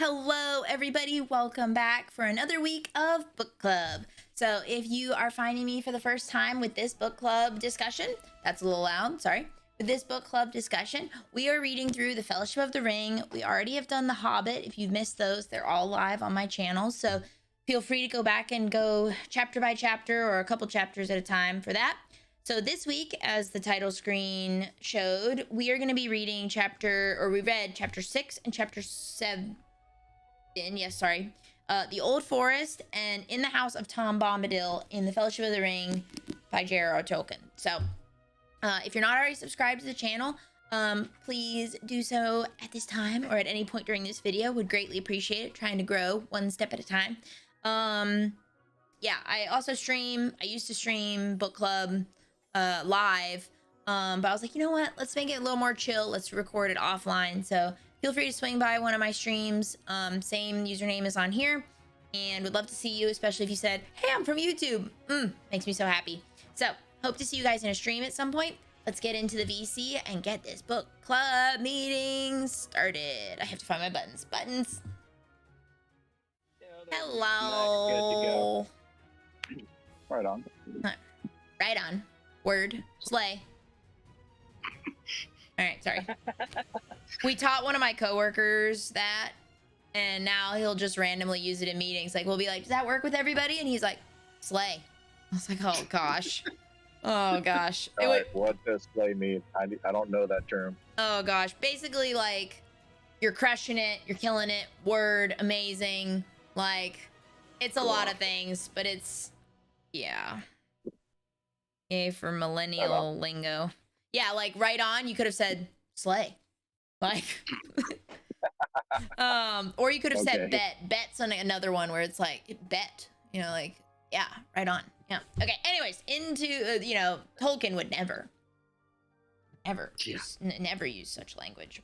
Hello, everybody. Welcome back for another week of book club. So, if you are finding me for the first time with this book club discussion, that's a little loud, sorry. With this book club discussion, we are reading through The Fellowship of the Ring. We already have done The Hobbit. If you've missed those, they're all live on my channel. So, feel free to go back and go chapter by chapter or a couple chapters at a time for that. So this week, as the title screen showed, we are going to be reading we read chapter 6 and chapter 7. Yes, sorry. The Old Forest and In the House of Tom Bombadil in The Fellowship of the Ring by J.R.R. Tolkien. So, if you're not already subscribed to the channel, please do so at this time or at any point during this video. Would greatly appreciate it. Trying to grow one step at a time. Yeah, I also stream. I used to stream book club live, but I was like, you know what? Let's make it a little more chill. Let's record it offline. So feel free to swing by one of my streams. Same username is on here, and would love to see you, especially if you said, hey, I'm from YouTube. Makes me so happy. So hope to see you guys in a stream at some point. Let's get into the VC and get this book club meeting started. I have to find my buttons. Hello. Good to go. Right on. Right on. Word. Slay. All right, sorry. We taught one of my coworkers that, and now he'll just randomly use it in meetings. Like, we'll be like, does that work with everybody? And he's like, slay. I was like, oh gosh. Oh gosh. What does slay mean? I don't know that term. Oh gosh. Basically, like, you're crushing it, you're killing it. Word, amazing. Like, it's a lot of things, but it's, yeah. Yay for millennial lingo. Yeah, like right on, you could have said slay. Like or you could have said bet. Bet's on another one where it's like bet, you know, like, yeah, right on. Yeah. Okay, anyways, into Tolkien would never use such language.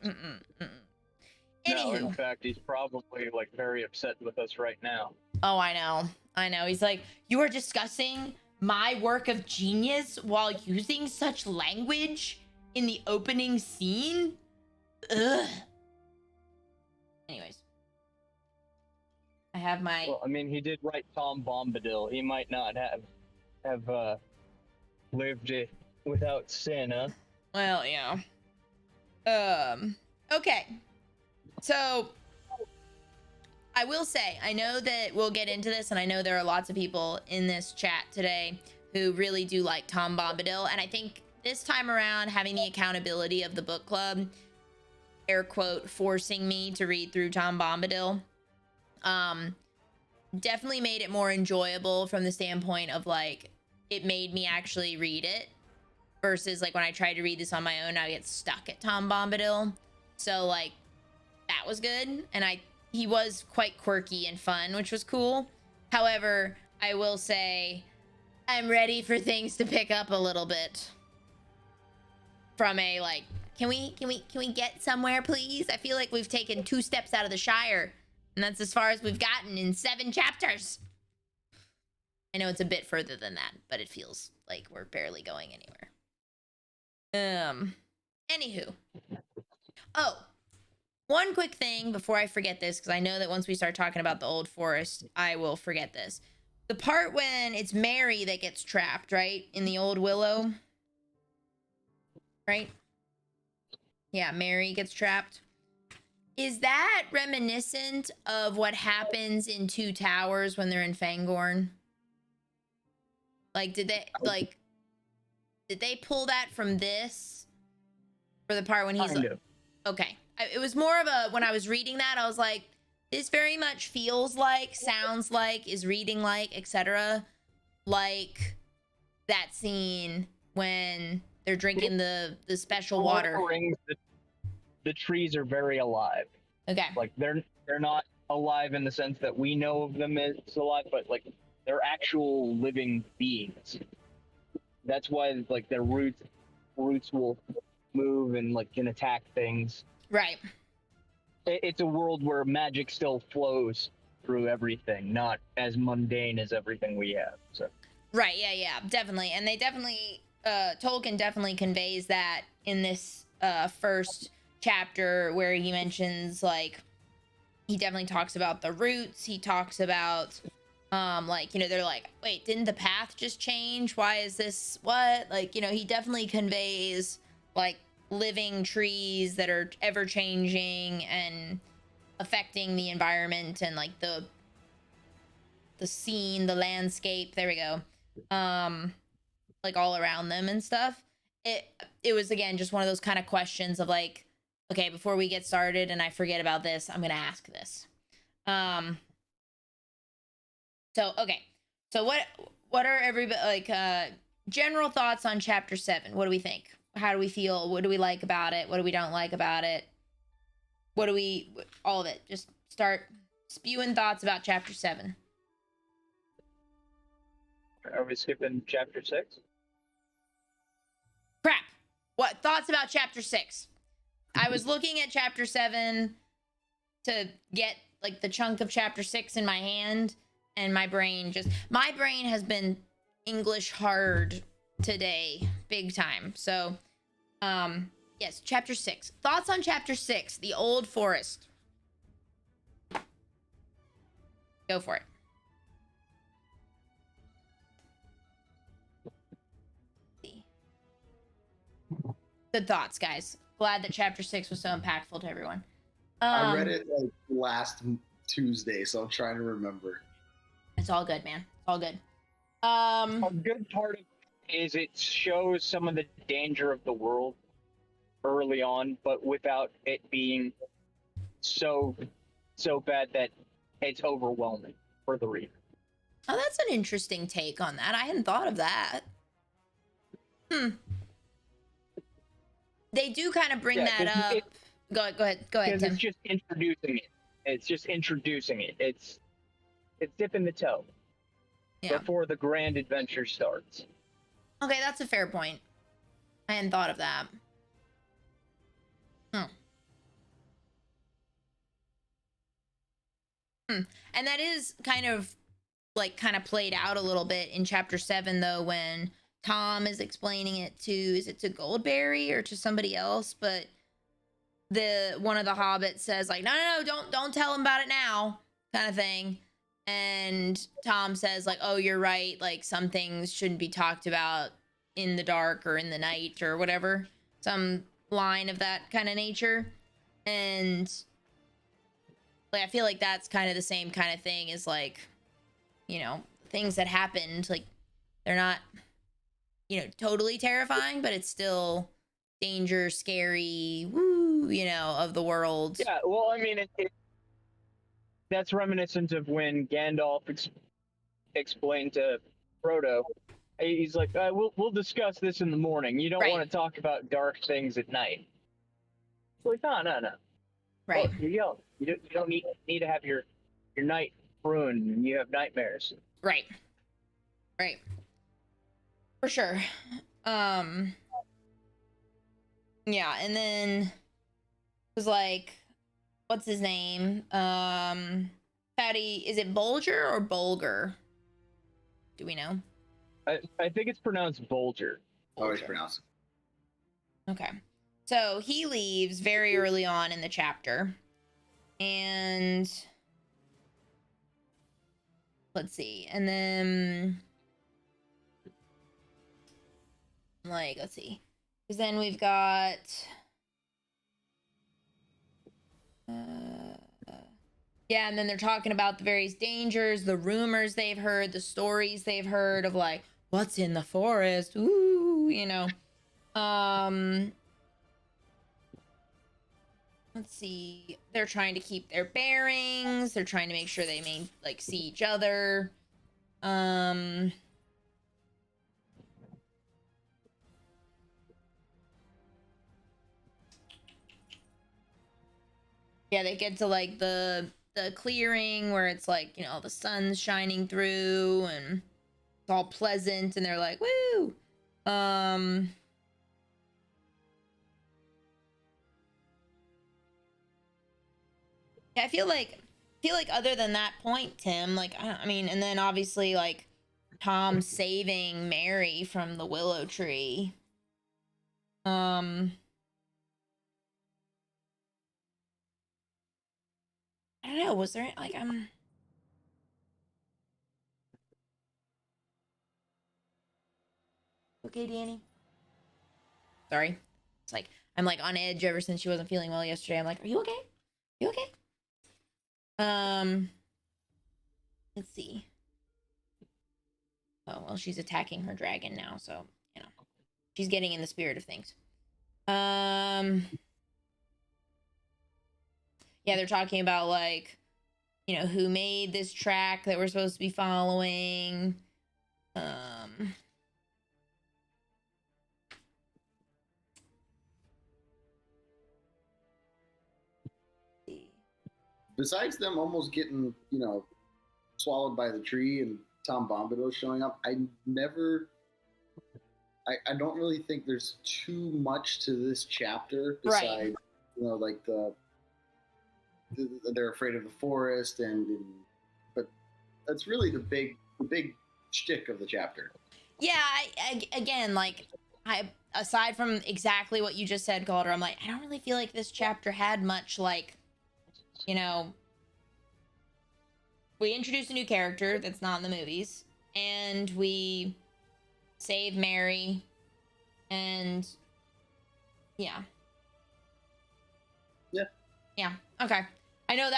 Anywho. No, in fact, he's probably like very upset with us right now. Oh, I know. He's like, you are discussing my work of genius while using such language in the opening scene? Ugh. Anyways. I have my... Well, I mean, he did write Tom Bombadil. He might not have lived it without sin, huh? Well, yeah. Okay. So... I will say, I know that we'll get into this, and I know there are lots of people in this chat today who really do like Tom Bombadil, and I think this time around, having the accountability of the book club, air quote, forcing me to read through Tom Bombadil, definitely made it more enjoyable from the standpoint of, like, it made me actually read it, versus, like, when I tried to read this on my own, I get stuck at Tom Bombadil. So, like, that was good, and he was quite quirky and fun, which was cool. However, I will say I'm ready for things to pick up a little bit. From a, like, can we get somewhere, please? I feel like we've taken 2 steps out of the Shire, and that's as far as we've gotten in 7 chapters. I know it's a bit further than that, but it feels like we're barely going anywhere. Anywho. Oh, one quick thing before I forget this, because I know that once we start talking about the Old Forest, I will forget this. The part when it's Mary that gets trapped, right? In the Old Willow. Right? Yeah, Mary gets trapped. Is that reminiscent of what happens in Two Towers when they're in Fangorn? Like, did they pull that from this? For the part when he's like... Okay. It was more of a, when I was reading that, I was like, this very much feels like, sounds like, is reading like, etc. Like that scene when they're drinking the special water. The trees are very alive. Okay. Like they're not alive in the sense that we know of them as alive, but like they're actual living beings. That's why like their roots will move and like can attack things. Right. It's a world where magic still flows through everything, not as mundane as everything we have. So. Right. Yeah. Definitely. And they definitely, Tolkien definitely conveys that in this first chapter where he mentions like he definitely talks about the roots. He talks about like, you know, they're like, wait, didn't the path just change? Why is this what? Like, you know, he definitely conveys like living trees that are ever changing and affecting the environment and like the scene, the landscape, there we go, like all around them and stuff. It was again just one of those kind of questions of like, okay, before we get started and I forget about this, I'm gonna ask this. So okay, so what are everybody like general thoughts on chapter 7? What do we think? How do we feel? What do we like about it? What do we don't like about it? What do we, all of it? Just start spewing thoughts about chapter 7. Are we skipping chapter 6? Crap. What thoughts about chapter 6? I was looking at chapter 7 to get like the chunk of chapter 6 in my hand, and my brain has been English hard today, big time. So, yes, chapter 6. Thoughts on chapter 6, the old forest. Go for it. Good thoughts, guys. Glad that chapter 6 was so impactful to everyone. I read it like last Tuesday, so I'm trying to remember. It's all good, man. It's all good. A good part of it is it shows some of the danger of the world early on, but without it being so bad that it's overwhelming for the reader. Oh, that's an interesting take on that. I hadn't thought of that. They do kind of bring that up. Go ahead, Because Tim. it's just introducing it. It's dipping the toe before the grand adventure starts. Okay, that's a fair point. I hadn't thought of that. And that is kind of played out a little bit in chapter 7 though, when Tom is explaining it to, is it to Goldberry or to somebody else? But one of the hobbits says like, no, don't tell him about it now, kind of thing. And Tom says like, oh, you're right, like some things shouldn't be talked about in the dark or in the night or whatever, some line of that kind of nature. And like I feel like that's kind of the same kind of thing as like, you know, things that happened, like they're not, you know, totally terrifying, but it's still danger, scary, woo, you know, of the world. Yeah, well, I mean, that's reminiscent of when Gandalf explained to Frodo. He's like, we'll discuss this in the morning. You don't want to talk about dark things at night. It's like, no. Right. Look, you don't need to have your night ruined and you have nightmares. Right. For sure. Yeah, and then it was like, what's his name? Patty, is it Bulger or Bulger? Do we know? I think it's pronounced Bulger. Always pronounced. Okay. So he leaves very early on in the chapter. And let's see. And then like, let's see. Because then we've got yeah, and then they're talking about the various dangers, the rumors they've heard, the stories they've heard of like what's in the forest. Ooh, you know. Let's see. They're trying to keep their bearings. They're trying to make sure they see each other. Yeah, they get to like the clearing where it's like, you know, the sun's shining through and it's all pleasant and they're like, woo. Yeah, I feel like other than that point, Tim, like I mean, and then obviously like Tom saving Mary from the willow tree. I I don't know. Was there like okay, Danny? Sorry. It's like I'm like on edge ever since she wasn't feeling well yesterday. I'm like, are you okay? You okay? Let's see. Oh well, she's attacking her dragon now, so you know she's getting in the spirit of things. Yeah, they're talking about like, you know, who made this track that we're supposed to be following. Um, Besides them almost getting, swallowed by the tree and Tom Bombadil showing up, I don't really think there's too much to this chapter Right. besides, like they're afraid of the forest but that's really the big shtick of the chapter. Yeah, again, like aside from exactly what you just said, Calder, I'm like, I don't really feel like this chapter had much like, you know, we introduced a new character that's not in the movies, and we save Mary, and yeah. Yeah, okay. I know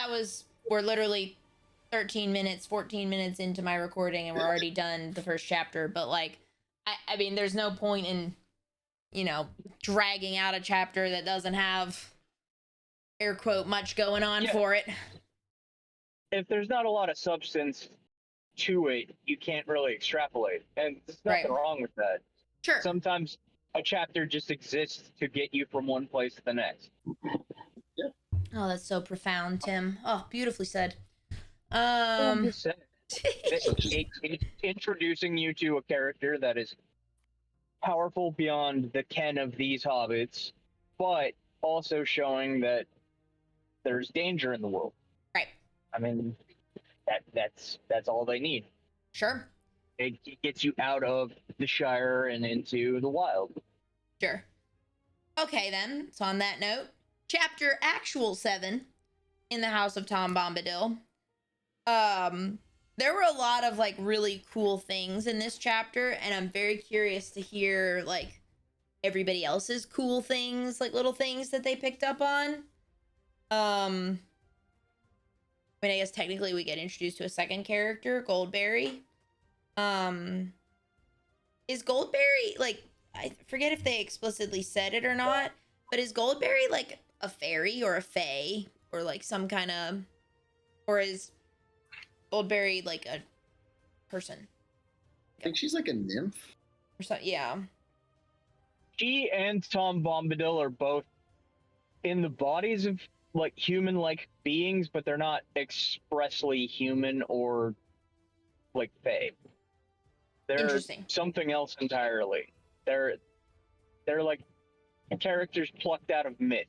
we're literally 13 minutes, 14 minutes into my recording, and we're already done the first chapter, but like, I mean, there's no point in, dragging out a chapter that doesn't have, air quote, much going on for it. If there's not a lot of substance to it, you can't really extrapolate. And there's nothing wrong with that. Sure. Sometimes a chapter just exists to get you from one place to the next. Oh, that's so profound, Tim. Oh, beautifully said. I'm just saying. It's introducing you to a character that is powerful beyond the ken of these hobbits, but also showing that there's danger in the world. Right. I mean, that's all they need. Sure. It gets you out of the Shire and into the wild. Sure. Okay, then. So on that note, chapter actual 7 in the House of Tom Bombadil. There were a lot of like really cool things in this chapter, and I'm very curious to hear like everybody else's cool things, like little things that they picked up on. I mean, I guess technically we get introduced to a second character, Goldberry. Is Goldberry like, I forget if they explicitly said it or not, but is Goldberry like a fairy or a fae or like some kind of, or is Goldberry like a person? I think she's like a nymph or something. Yeah. She and Tom Bombadil are both in the bodies of like human-like beings, but they're not expressly human or like fae. They're something else entirely. They're like characters plucked out of myth.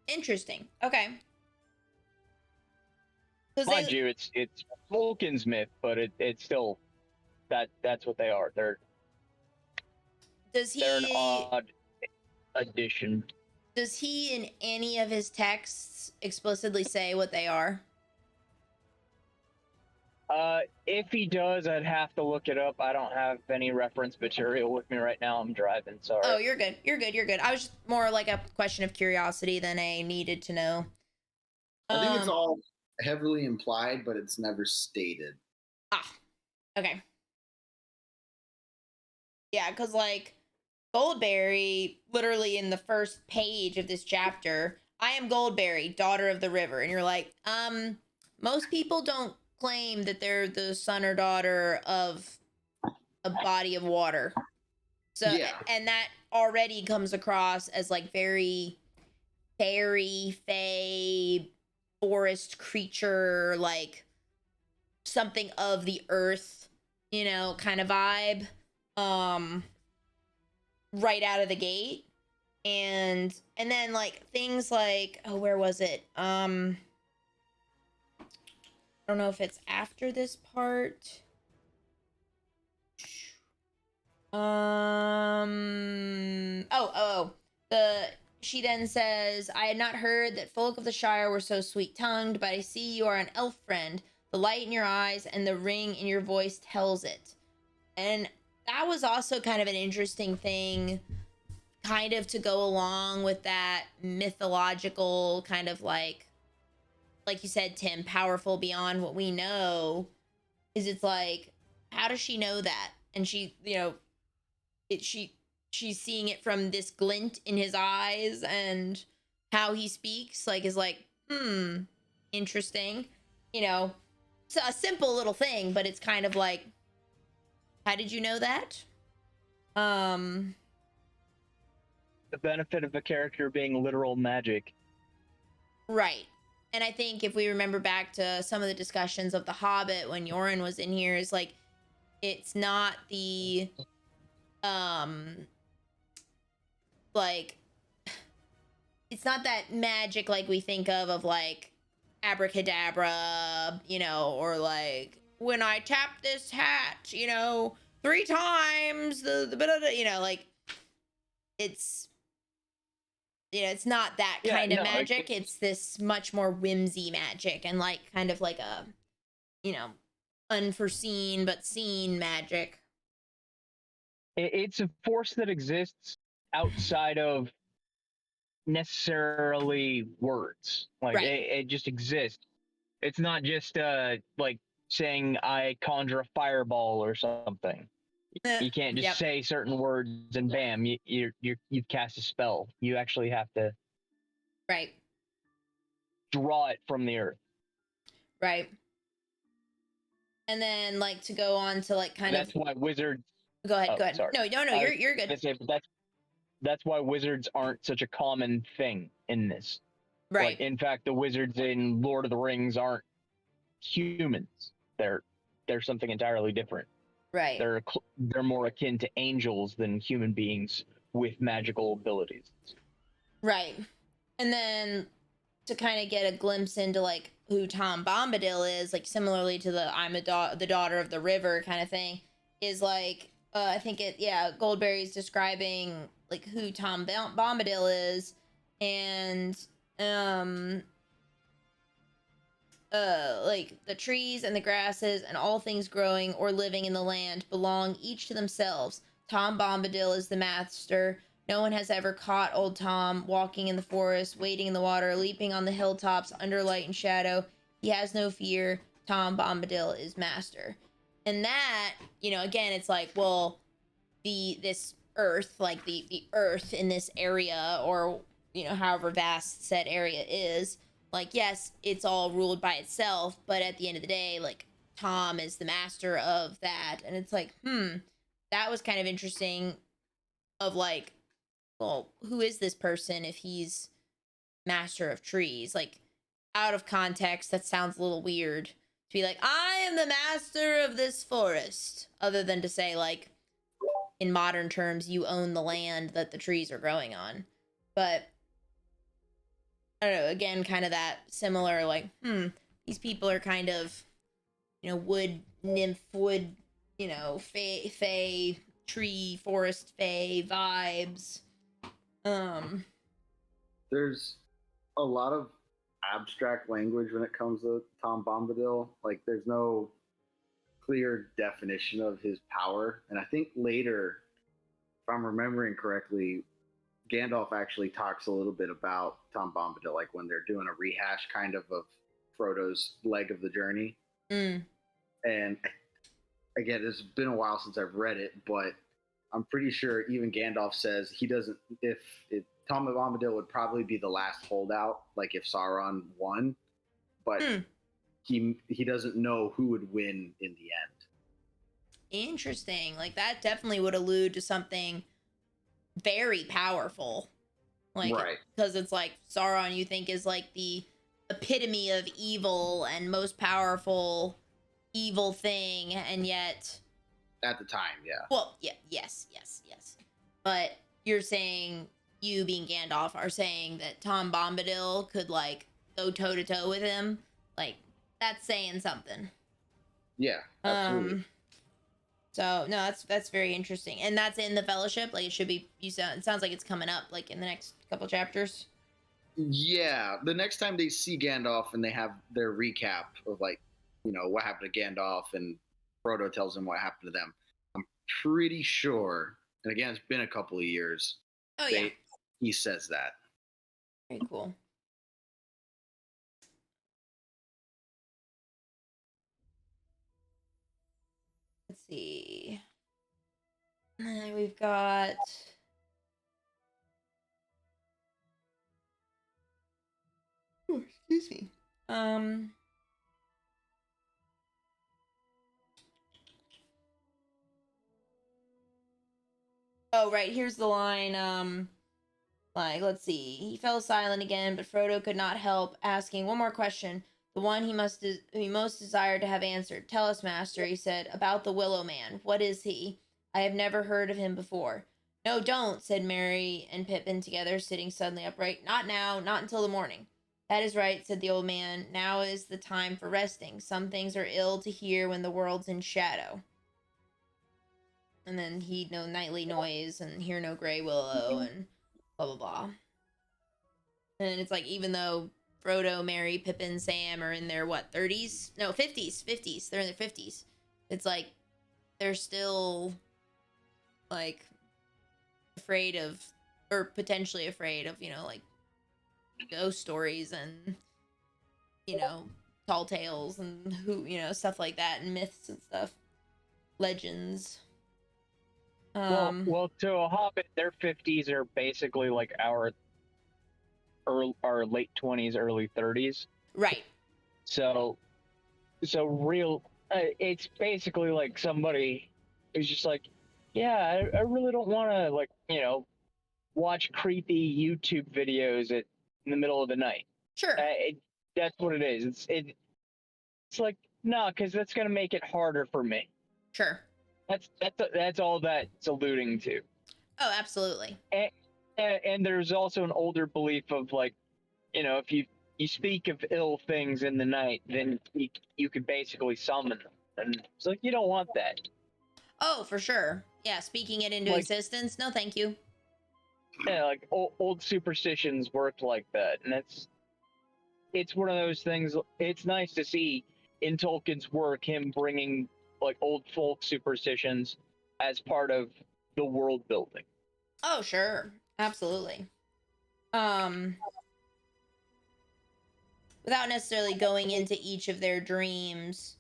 Interesting. Okay. Mind you, it's Vulcan's myth, but it's still that's what they are. They're an odd addition. Does he in any of his texts explicitly say what they are? If he does, I'd have to look it up. I don't have any reference material with me right now. I'm driving, sorry. Oh, you're good. You're good. I was just more like a question of curiosity than a needed to know. I think it's all heavily implied, but it's never stated. Okay. Yeah, because like Goldberry, literally in the first page of this chapter, I am Goldberry, daughter of the river. And you're like, most people don't claim that they're the son or daughter of a body of water. So, yeah. And that already comes across as like very fairy, fae, forest creature, like something of the earth, kind of vibe. Right out of the gate. And then like things like, oh, where was it? I don't know if it's after this part. she then says, I had not heard that folk of the Shire were so sweet-tongued, but I see you are an elf friend. The light in your eyes and the ring in your voice tells it. And that was also kind of an interesting thing, kind of to go along with that mythological kind of like you said, Tim, powerful beyond what we know, is it's like, how does she know that? And she, you know, she's seeing it from this glint in his eyes and how he speaks, like, is like, interesting. You know, it's a simple little thing, but it's kind of like, how did you know that? The benefit of a character being literal magic. Right. And I think if we remember back to some of the discussions of The Hobbit when Yoren was in here, is like, it's not the like, it's not that magic like we think of like abracadabra, you know, or like when I tap this hat, you know, 3 times the you know, like, it's, you know, it's not that kind of magic. It's this much more whimsy magic and like kind of like a, you know, unforeseen but seen magic. It's a force that exists outside of necessarily words. Like, Right. it just exists. It's not just like saying I conjure a fireball or something. You can't just say certain words and bam, you've cast a spell. You actually have to draw it from the earth. Right. And then like to go on to like kind that's why wizards. Go ahead. Sorry. No, you're good. That's why wizards aren't such a common thing in this. Right. Like, in fact, the wizards in Lord of the Rings aren't humans. They're something entirely different. Right. They're more akin to angels than human beings with magical abilities. Right. And then to kind of get a glimpse into like who Tom Bombadil is, like similarly to the the daughter of the river kind of thing, is like I think Goldberry's describing like who Tom Bombadil is, and like the trees and the grasses and all things growing or living in the land belong each to themselves. Tom Bombadil is the master. No one has ever caught old Tom walking in the forest, wading in the water, leaping on the hilltops under light and shadow. He has no fear. Tom Bombadil is master. And that, you know, again, it's like, well, this earth, like the earth in this area, or, you know, however vast said area is, like, yes, it's all ruled by itself, but at the end of the day, like, Tom is the master of that. And it's like, that was kind of interesting of like, well, who is this person if he's master of trees? Like, out of context, that sounds a little weird to be like, I am the master of this forest, other than to say, like, in modern terms, you own the land that the trees are growing on. But I don't know, again, kind of that similar, like, these people are kind of, you know, wood nymph, wood, you know, fae, tree, forest, fae vibes. There's a lot of abstract language when it comes to Tom Bombadil. Like, there's no clear definition of his power. And I think later, if I'm remembering correctly, Gandalf actually talks a little bit about Tom Bombadil, like when they're doing a rehash kind of Frodo's leg of the journey. And again, it's been a while since I've read it, but I'm pretty sure even Gandalf says he doesn't, if Tom Bombadil would probably be the last holdout, like if Sauron won, but he doesn't know who would win in the end. Interesting. Like, that definitely would allude to something very powerful. Like, right. Because it's like Sauron, you think, is like the epitome of evil and most powerful evil thing, and yet at the time, yeah. Well, yeah, yes. But you're saying, you being Gandalf, are saying that Tom Bombadil could like go toe to toe with him. Like, that's saying something. Yeah, absolutely. So no, that's very interesting, and that's in the Fellowship. Like it should be. It sounds like it's coming up like in the next couple chapters. Yeah, the next time they see Gandalf and they have their recap of like, what happened to Gandalf and Frodo tells them what happened to them. I'm pretty sure, and again, it's been a couple of years. Oh yeah, He says that. very cool. Let's see. We've got. Ooh, excuse me. Oh, right. Here's the line. Like, let's see. He fell silent again, but Frodo could not help asking one more question. The one he most desired to have answered. Tell us, master, he said, about the Willow Man. What is he? I have never heard of him before. No, don't, said Merry and Pippin together, sitting suddenly upright. Not now, not until the morning. That is right, said the old man. Now is the time for resting. Some things are ill to hear when the world's in shadow. And then heed no nightly noise and hear no gray willow and blah blah blah. And it's like even though Frodo, Merry, Pippin, Sam are in their 30s? No, 50s. They're in their 50s. It's like they're still like afraid of or potentially afraid of, like ghost stories and tall tales and stuff like that and myths and stuff. Legends. Well, to a hobbit, their 50s are basically like our late 20s, early 30s. Right. So real. It's basically like somebody who's just like, yeah, I really don't want to watch creepy YouTube videos in the middle of the night. Sure. That's what it is. It's like no, because that's gonna make it harder for me. Sure. That's all that's alluding to. Oh, absolutely. And there's also an older belief of like, if you speak of ill things in the night, then you could basically summon them, and it's like you don't want that. Oh, for sure. Yeah, speaking it into existence. No, thank you. Yeah, like old superstitions worked like that, and it's one of those things. It's nice to see in Tolkien's work him bringing like old folk superstitions as part of the world building. Oh, sure. Absolutely. Without necessarily going into each of their dreams,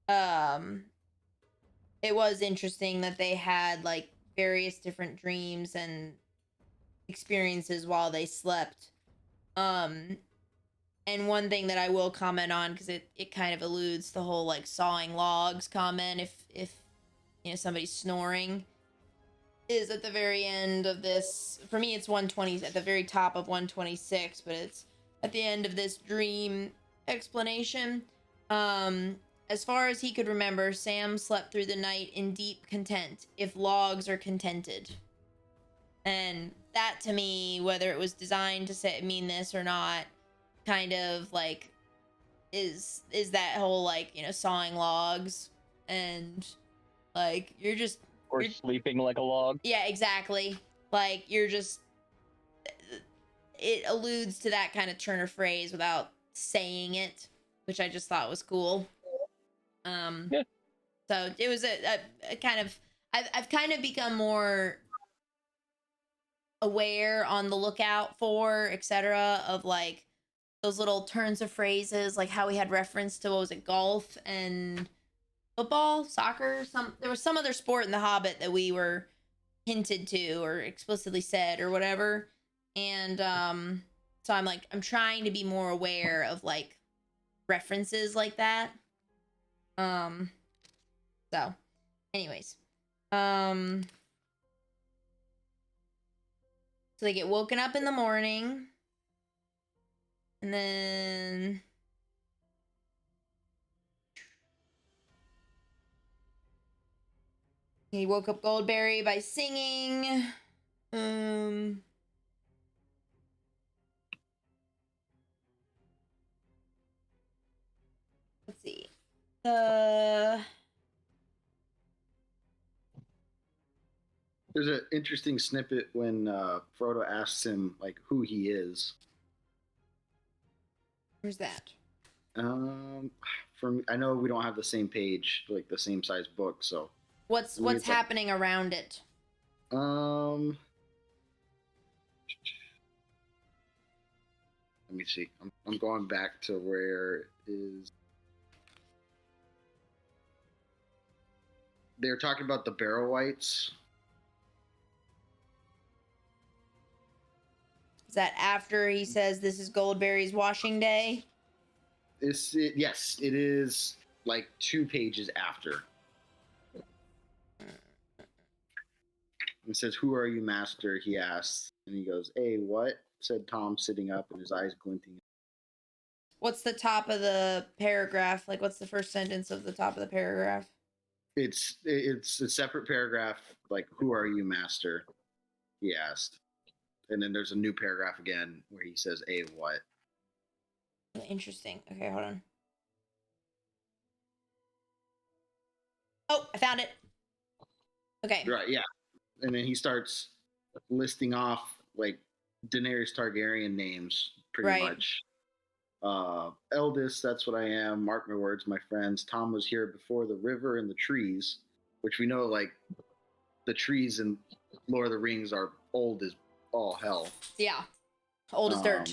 it was interesting that they had like various different dreams and experiences while they slept. And one thing that I will comment on, because it kind of alludes the whole like sawing logs comment, if somebody's snoring, is at the very end of this. For me, it's 120 at the very top of 126, but it's at the end of this dream explanation. As far as he could remember, Sam slept through the night in deep content, if logs are contented. And that to me, whether it was designed to mean this or not, kind of like is that whole like sawing logs and like you're sleeping like a log. Yeah, exactly. Like you're just, it alludes to that kind of turn of phrase without saying it, which I just thought was cool. Yeah. So it was a kind of, I've kind of become more aware, on the lookout for, etc., of like those little turns of phrases, like how we had reference to, what was it, golf and football, soccer, there was some other sport in The Hobbit that we were hinted to or explicitly said or whatever. And so I'm trying to be more aware of like references like that. So anyways, so they get woken up in the morning, and then he woke up Goldberry by singing. Let's see. There's an interesting snippet when Frodo asks him like who he is. Where's that? I know we don't have the same page, like the same size book, so What's Maybe it's like- happening around it? let me see. I'm going back to where it is. They're talking about the Barrow Whites. Is that after he says this is Goldberry's washing day? Yes, it is like 2 pages after. It says, "Who are you, master?" he asks. And he goes, "Hey, what?" said Tom, sitting up and his eyes glinting. What's the top of the paragraph? Like, what's the first sentence of the top of the paragraph? It's a separate paragraph, like, "Who are you, master?" he asked. And then there's a new paragraph again where he says, "Hey, what?" Interesting. Okay, hold on. Oh, I found it. Okay. Right, yeah. And then he starts listing off like Daenerys Targaryen names, pretty Right. much. Eldest, that's what I am. Mark my words, my friends. Tom was here before the river and the trees, which we know, like, the trees in Lord of the Rings are old as all hell. Yeah. Old as dirt.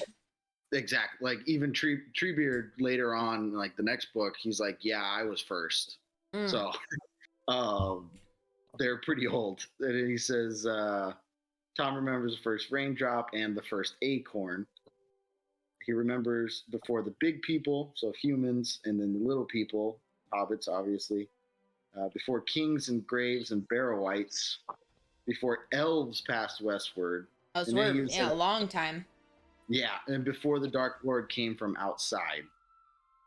Exactly. Like, even Treebeard later on, like the next book, he's like, "Yeah, I was first." Mm. So, they're pretty old. And then he says, Tom remembers the first raindrop and the first acorn. He remembers before the big people, so humans, and then the little people, hobbits, obviously. Before kings and graves and barrow whites. Before elves passed westward. Oh, so And then we're, he yeah, a said- long time. Yeah, and before the Dark Lord came from outside.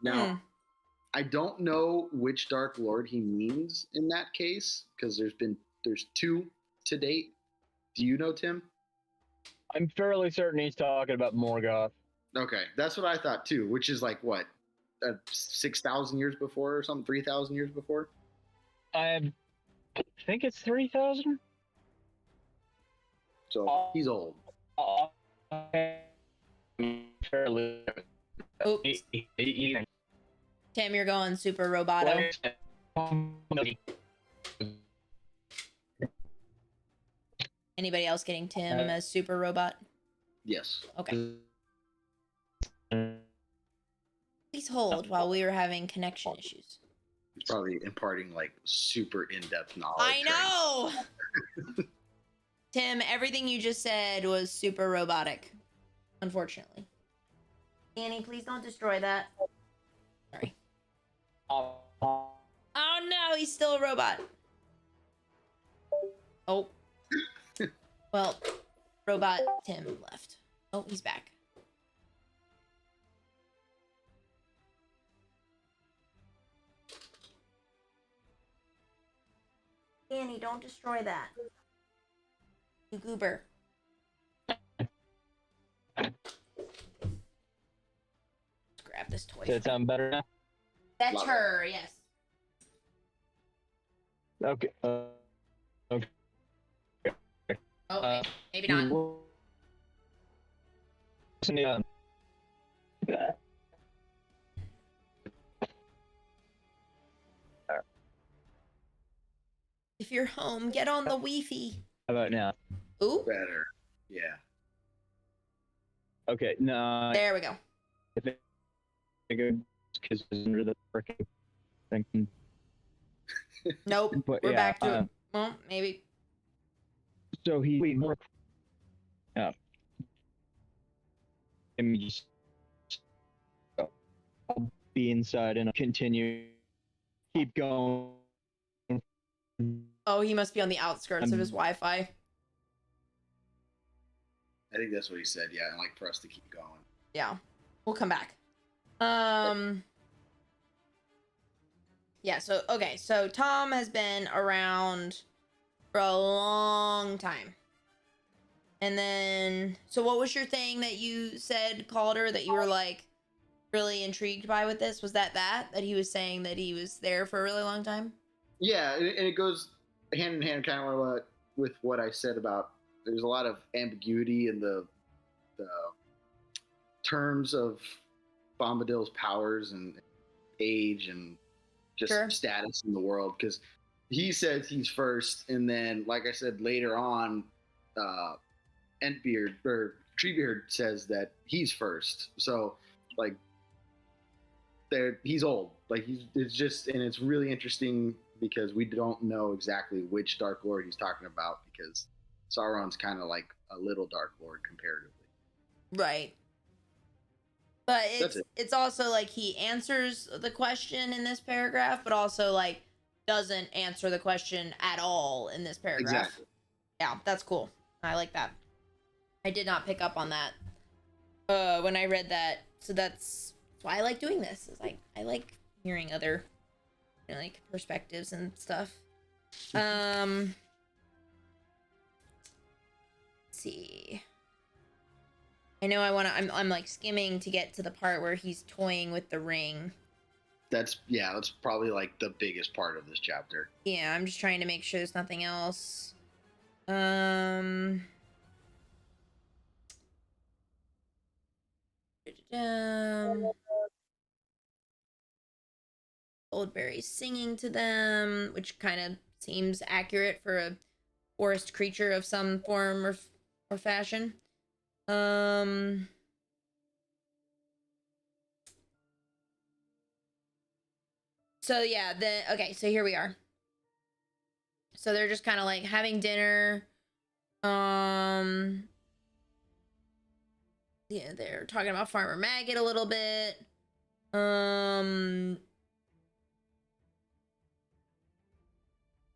Now, I don't know which Dark Lord he means in that case, because there's 2 to date. Do you know, Tim? I'm fairly certain he's talking about Morgoth. Okay, that's what I thought too, which is like what, 6,000 years before or something, 3,000 years before? I think it's 3,000. So he's old. Fairly. Oops. Tim, you're going super roboto. Anybody else getting Tim as super robot? Yes. Okay. Please hold while we were having connection issues. He's probably imparting like super in-depth knowledge. I know! Tim, everything you just said was super robotic. Unfortunately. Annie, please don't destroy that. Sorry. Oh no, he's still a robot. Oh. Well, robot Tim left. Oh, he's back. Annie, don't destroy that. You goober. Let's grab this toy. Does it sound better now? That's Love her, yes. Okay. Okay. Oh, maybe not. If you're home, get on the Wi-Fi. How about now? Ooh, Better. Yeah. Okay, no. there we go. I think because it's under the freaking thing. Nope, But we're yeah, back to it. Well, maybe. So he wait more. Yeah. Let me just. I'll be inside and I'll continue. Keep going. Oh, he must be on the outskirts of his Wi-Fi. I think that's what he said. Yeah, and like for us to keep going. Yeah, we'll come back. Yeah, so, okay, so Tom has been around for a long time. And then, so what was your thing that you said, Calder, that you were, like, really intrigued by with this? Was that he was saying that he was there for a really long time? Yeah, and it goes hand in hand, kind of what with what I said about there's a lot of ambiguity in the terms of Bombadil's powers and age and just Sure. status in the world, because he says he's first, and then like I said later on, Entbeard or Treebeard says that he's first. So like he's old. Like it's just, and it's really interesting because we don't know exactly which Dark Lord he's talking about, because Sauron's kind of like a little Dark Lord comparatively. Right. But That's it. it's also like he answers the question in this paragraph, but also like doesn't answer the question at all in this paragraph. Exactly. Yeah, that's cool. I like that. I did not pick up on that when I read that. So that's why I like doing this. Is like I like hearing other like perspectives and stuff. Let's see. I know I'm like skimming to get to the part where he's toying with the ring. That's probably like the biggest part of this chapter. Yeah, I'm just trying to make sure there's nothing else. Oldberry's singing to them, which kind of seems accurate for a forest creature of some form or fashion. So yeah, so here we are. So they're just kind of like having dinner. Yeah, they're talking about Farmer Maggot a little bit.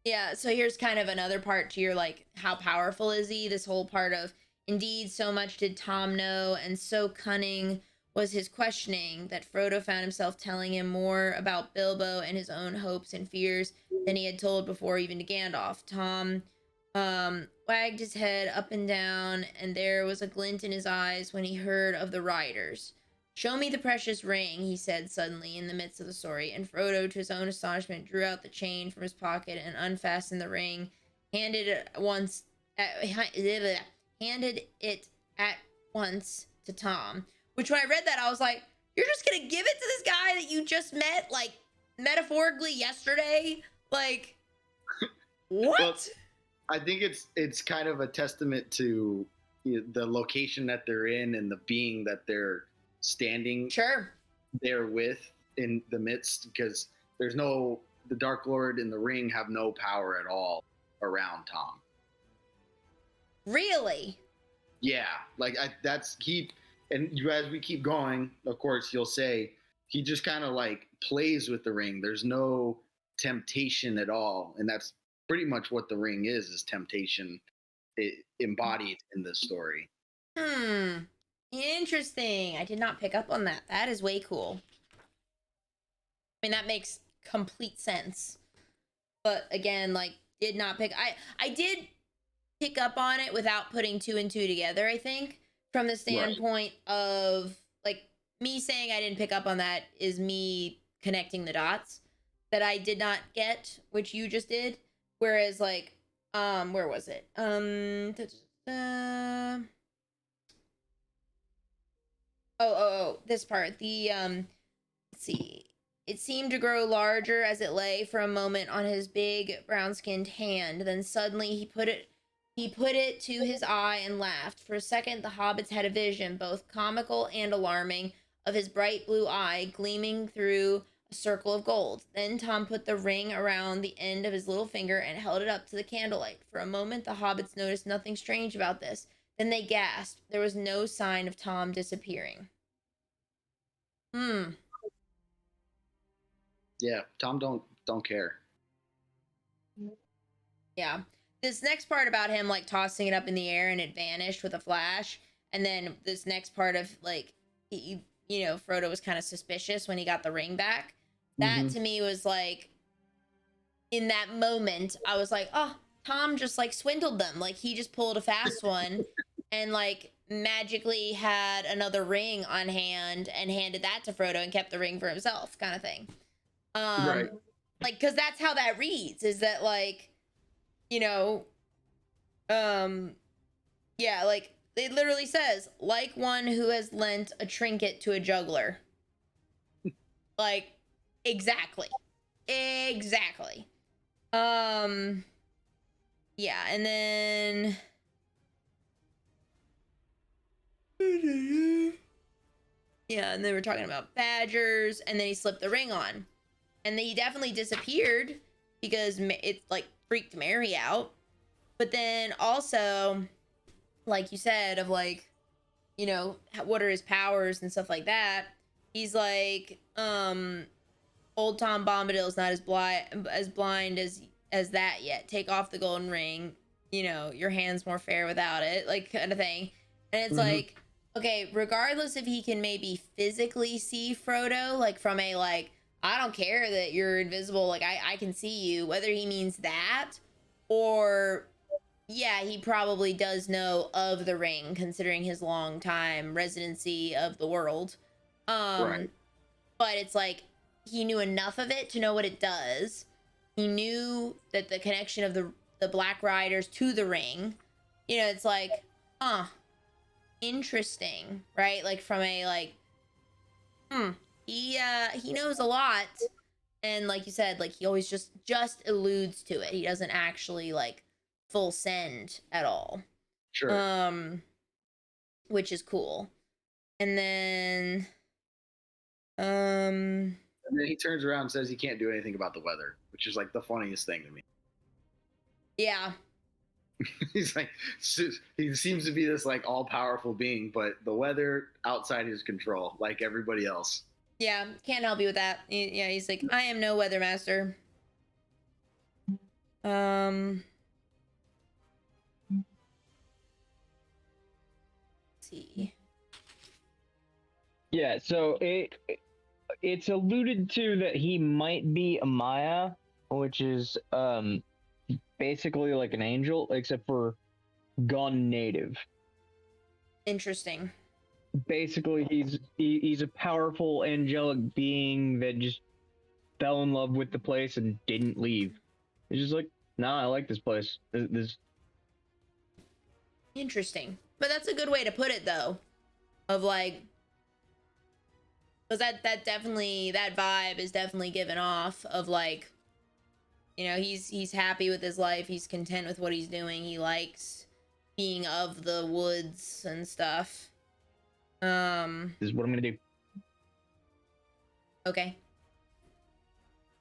Yeah, so here's kind of another part to your like, how powerful is he? This whole part of, indeed, so much did Tom know, and so cunning was his questioning that Frodo found himself telling him more about Bilbo and his own hopes and fears than he had told before, even to Gandalf. Tom wagged his head up and down, and there was a glint in his eyes when he heard of the riders. "Show me the precious ring," he said suddenly in the midst of the story, and Frodo, to his own astonishment, drew out the chain from his pocket and unfastened the ring, handed it at once to Tom. Which, when I read that, I was like, you're just gonna give it to this guy that you just met, like, metaphorically yesterday? Like, what? Well, I think it's kind of a testament to the location that they're in and the being that they're standing Sure. there with in the midst, because the Dark Lord and the ring have no power at all around Tom. Really? Yeah, like as we keep going, of course, you'll say he just kind of like plays with the ring. There's no temptation at all, and that's pretty much what the ring is temptation embodied in this story. Interesting. I did not pick up on that. That is way cool. I mean, that makes complete sense. But again, like, did not pick. I did pick up on it without putting two and two together, I think, from the standpoint of, like, me saying I didn't pick up on that is me connecting the dots that I did not get, which you just did. Whereas, like, where was it? This part. Let's see. It seemed to grow larger as it lay for a moment on his big brown-skinned hand. Then suddenly he put it to his eye and laughed. For a second, the hobbits had a vision, both comical and alarming, of his bright blue eye gleaming through a circle of gold. Then Tom put the ring around the end of his little finger and held it up to the candlelight. For a moment, the hobbits noticed nothing strange about this. Then they gasped. There was no sign of Tom disappearing. Yeah, Tom don't care. Yeah. This next part about him, like, tossing it up in the air and it vanished with a flash. And then this next part of, like, Frodo was kind of suspicious when he got the ring back. That to me was like, in that moment, I was like, oh, Tom just like swindled them. Like, he just pulled a fast one and like magically had another ring on hand and handed that to Frodo and kept the ring for himself, kind of thing. Right. Like, because that's how that reads, is that, like, Yeah, like it literally says, like one who has lent a trinket to a juggler. Like, exactly. Exactly. Yeah, and then yeah, and then we're talking about badgers, and then he slipped the ring on. And then he definitely disappeared because it like freaked Mary out. But then also, like you said, of like, you know, what are his powers and stuff like that. He's like, old Tom Bombadil's not as blind as that yet. Take off the golden ring. You know, your hand's more fair without it, like kind of thing. And it's like, okay, regardless if he can maybe physically see Frodo, like from a like, I don't care that you're invisible, like I can see you, whether he means that or yeah, he probably does know of the ring considering his long time residency of the world. Right. But it's like he knew enough of it to know what it does. He knew that the connection of the Black Riders to the ring, you know, it's like, huh, interesting, right? Like from a like, he knows a lot, and like you said, like he always just alludes to it. He doesn't actually like full send at all. Sure. Which is cool. And then And then he turns around and says he can't do anything about the weather, which is like the funniest thing to me. yeah. He's like, he seems to be this like all powerful being, but the weather outside his control, like everybody else. Yeah, can't help you with that. Yeah, he's like, I am no weather master. Let's see. Yeah, so it's alluded to that he might be a Maya, which is basically like an angel, except for gone native. Interesting. Basically, he's a powerful angelic being that just fell in love with the place and didn't leave. He's just like, nah, I like this place. This Interesting. But that's a good way to put it though. Of like, because that definitely, that vibe is definitely given off of like, you know, he's happy with his life, he's content with what he's doing, he likes being of the woods and stuff. is what I'm gonna do. Okay.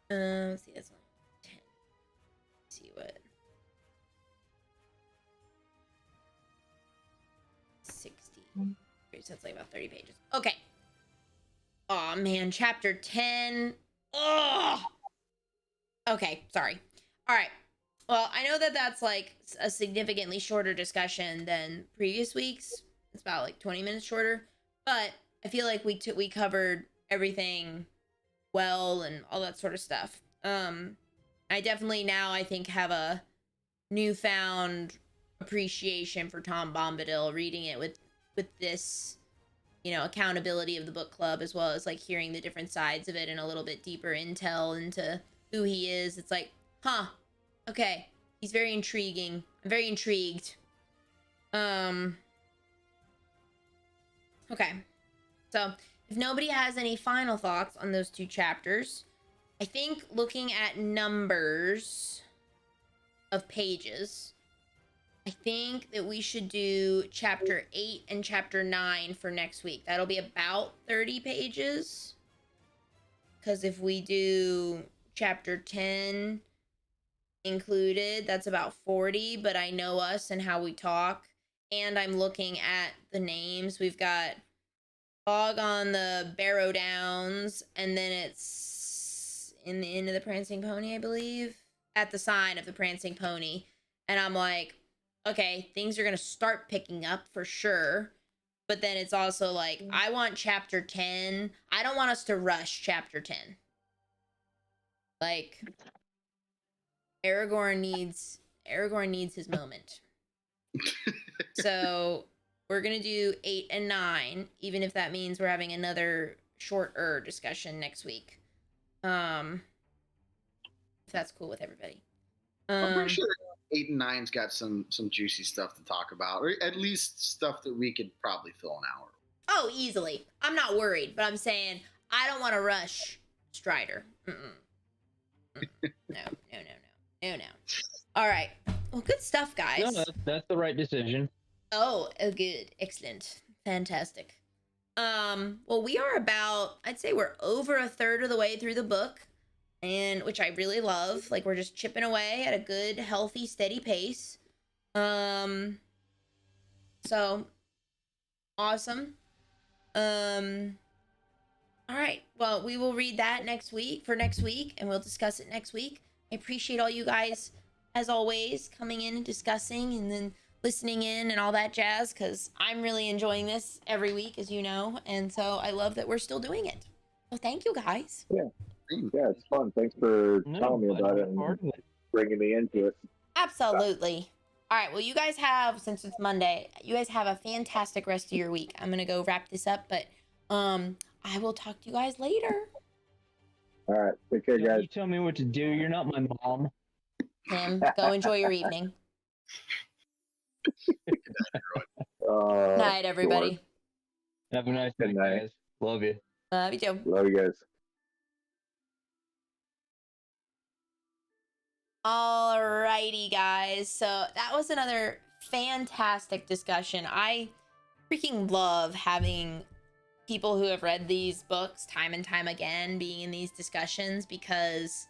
Let's see, that's 10. Let's see what 60. So that's like about 30 pages. Okay. Oh man, chapter 10. Oh. Okay, sorry. All right. Well, I know that that's like a significantly shorter discussion than previous weeks. It's about like 20 minutes shorter, but I feel like we covered everything well and all that sort of stuff. I definitely now I think have a newfound appreciation for Tom Bombadil reading it with this, you know, accountability of the book club, as well as like hearing the different sides of it and a little bit deeper intel into who he is. It's like, huh, okay, he's very intriguing. I'm very intrigued. Okay, so if nobody has any final thoughts on those two chapters, I think looking at numbers of pages, I think that we should do chapter 8 and chapter 9 for next week. That'll be about 30 pages. Because if we do chapter 10 included, that's about 40. But I know us and how we talk. And I'm looking at the names. We've got Fog on the Barrow Downs. And then it's in the Inn of the Prancing Pony, I believe. At the sign of the Prancing Pony. And I'm like, okay, things are going to start picking up for sure. But then it's also like, I want chapter 10. I don't want us to rush chapter 10. Like, Aragorn needs his moment. So we're going to do 8 and 9, even if that means we're having another shorter discussion next week. If that's cool with everybody. I'm pretty sure 8 and 9's got some juicy stuff to talk about, or at least stuff that we could probably fill an hour. Oh, easily. I'm not worried, but I'm saying I don't want to rush Strider. No. All right. Well, good stuff, guys. No, that's the right decision. Oh, good. Excellent. Fantastic. Well, we are about, I'd say we're over a third of the way through the book, and which I really love. Like, we're just chipping away at a good, healthy, steady pace. So awesome. All right. Well, we will read that next week, and we'll discuss it next week. I appreciate all you guys, as always, coming in and discussing and then listening in and all that jazz, because I'm really enjoying this every week, as you know, and so I love that we're still doing it. So thank you, guys. Yeah, it's fun. Thanks for telling me about it and bringing me into it. Absolutely. All right. Well, you guys have, since it's Monday, you guys have a fantastic rest of your week. I'm gonna go wrap this up, but I will talk to you guys later. All right, take care, guys. You tell me what to do. You're not my mom. Tim, go enjoy your evening. Night, everybody. Have a nice Good night. guys. Love you. Love you too. Love you guys. Alrighty, guys. So that was another fantastic discussion. I freaking love having people who have read these books time and time again being in these discussions, because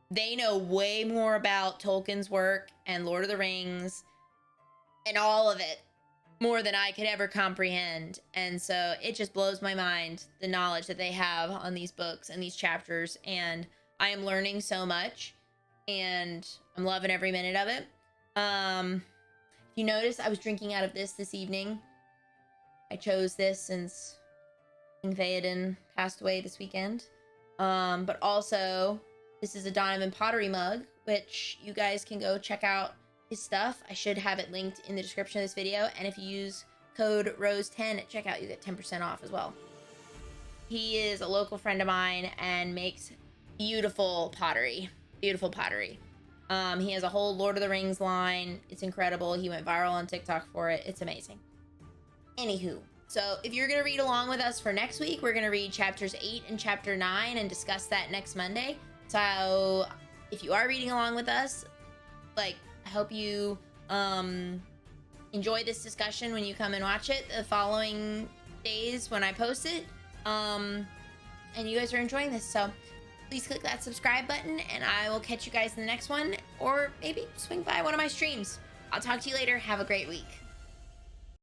they know way more about Tolkien's work and Lord of the Rings and all of it more than I could ever comprehend. And so it just blows my mind, the knowledge that they have on these books and these chapters. And I am learning so much, and I'm loving every minute of it. If you notice, I was drinking out of this evening. I chose this since King Theoden passed away this weekend. But also, this is a Donovan pottery mug, which you guys can go check out his stuff. I should have it linked in the description of this video. And if you use code ROSE10 at checkout, you get 10% off as well. He is a local friend of mine and makes beautiful pottery. Beautiful pottery. He has a whole Lord of the Rings line. It's incredible. He went viral on TikTok for it. It's amazing. Anywho, so if you're going to read along with us for next week, we're going to read chapters 8 and chapter 9 and discuss that next Monday. So if you are reading along with us, like, I hope you enjoy this discussion when you come and watch it the following days when I post it. And you guys are enjoying this, so please click that subscribe button, and I will catch you guys in the next one, or maybe swing by one of my streams. I'll talk to you later. Have a great week.